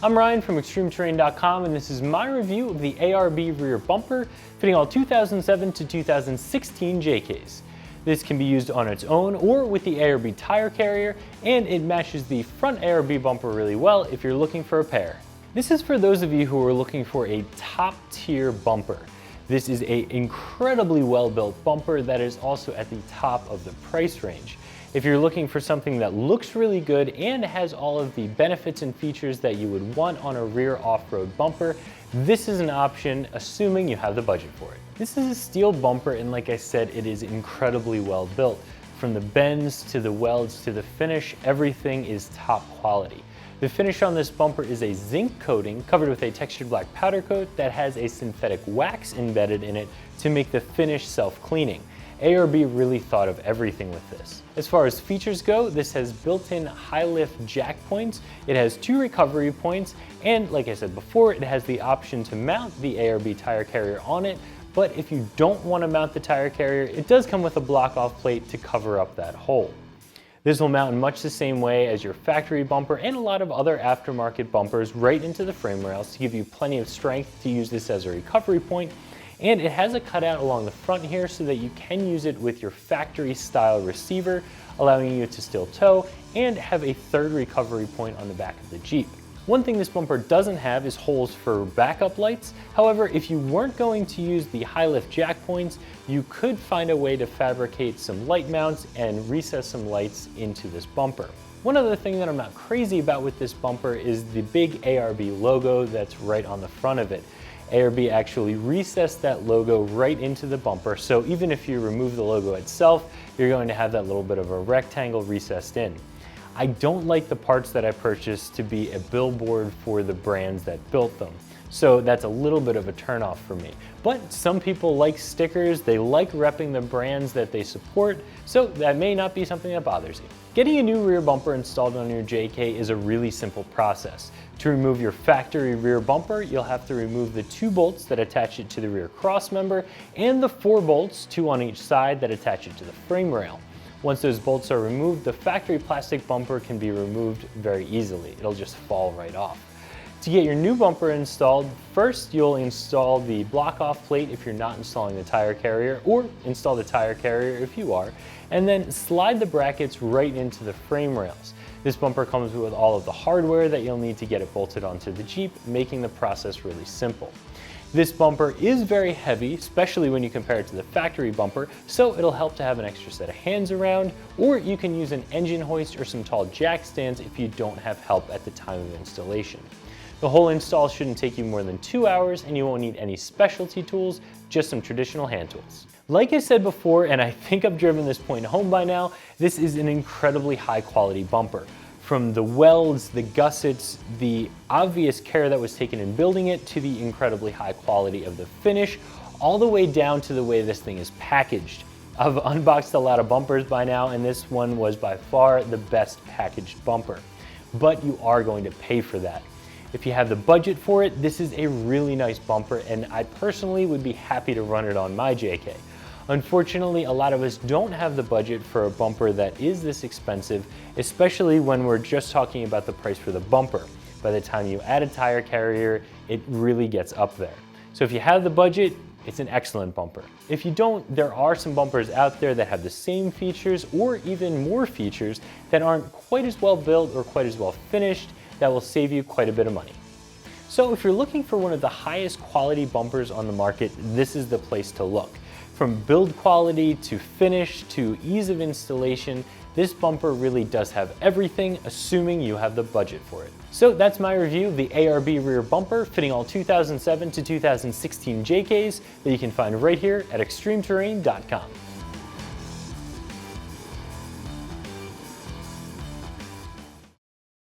I'm Ryan from ExtremeTerrain.com, and this is my review of the ARB Rear Bumper fitting all 2007 to 2016 JKs. This can be used on its own or with the ARB tire carrier, and it matches the front ARB bumper really well if you're looking for a pair. This is for those of you who are looking for a top-tier bumper. This is an incredibly well-built bumper that is also at the top of the price range. If you're looking for something that looks really good and has all of the benefits and features that you would want on a rear off-road bumper, this is an option, assuming you have the budget for it. This is a steel bumper, and like I said, it is incredibly well built. From the bends to the welds to the finish, everything is top quality. The finish on this bumper is a zinc coating covered with a textured black powder coat that has a synthetic wax embedded in it to make the finish self-cleaning. ARB really thought of everything with this. As far as features go, this has built-in high-lift jack points, it has 2 recovery points, and like I said before, it has the option to mount the ARB tire carrier on it, but if you don't want to mount the tire carrier, it does come with a block-off plate to cover up that hole. This will mount in much the same way as your factory bumper and a lot of other aftermarket bumpers right into the frame rails to give you plenty of strength to use this as a recovery point. And it has a cutout along the front here so that you can use it with your factory style receiver, allowing you to still tow and have a third recovery point on the back of the Jeep. One thing this bumper doesn't have is holes for backup lights. However, if you weren't going to use the high lift jack points, you could find a way to fabricate some light mounts and recess some lights into this bumper. One other thing that I'm not crazy about with this bumper is the big ARB logo that's right on the front of it. ARB actually recessed that logo right into the bumper, so even if you remove the logo itself, you're going to have that little bit of a rectangle recessed in. I don't like the parts that I purchased to be a billboard for the brands that built them. So that's a little bit of a turnoff for me. But some people like stickers, they like repping the brands that they support, so that may not be something that bothers you. Getting a new rear bumper installed on your JK is a really simple process. To remove your factory rear bumper, you'll have to remove the 2 bolts that attach it to the rear cross member and the 4 bolts, 2 on each side, that attach it to the frame rail. Once those bolts are removed, the factory plastic bumper can be removed very easily. It'll just fall right off. To get your new bumper installed, first you'll install the block-off plate if you're not installing the tire carrier, or install the tire carrier if you are, and then slide the brackets right into the frame rails. This bumper comes with all of the hardware that you'll need to get it bolted onto the Jeep, making the process really simple. This bumper is very heavy, especially when you compare it to the factory bumper, so it'll help to have an extra set of hands around, or you can use an engine hoist or some tall jack stands if you don't have help at the time of installation. The whole install shouldn't take you more than 2 hours, and you won't need any specialty tools, just some traditional hand tools. Like I said before, and I think I've driven this point home by now, this is an incredibly high quality bumper. From the welds, the gussets, the obvious care that was taken in building it, to the incredibly high quality of the finish, all the way down to the way this thing is packaged. I've unboxed a lot of bumpers by now, and this one was by far the best packaged bumper. But you are going to pay for that. If you have the budget for it, this is a really nice bumper, and I personally would be happy to run it on my JK. Unfortunately, a lot of us don't have the budget for a bumper that is this expensive, especially when we're just talking about the price for the bumper. By the time you add a tire carrier, it really gets up there. So if you have the budget, it's an excellent bumper. If you don't, there are some bumpers out there that have the same features or even more features that aren't quite as well built or quite as well finished that will save you quite a bit of money. So if you're looking for one of the highest quality bumpers on the market, this is the place to look. From build quality to finish to ease of installation, this bumper really does have everything, assuming you have the budget for it. So that's my review of the ARB Rear Bumper fitting all 2007 to 2016 JKs that you can find right here at ExtremeTerrain.com.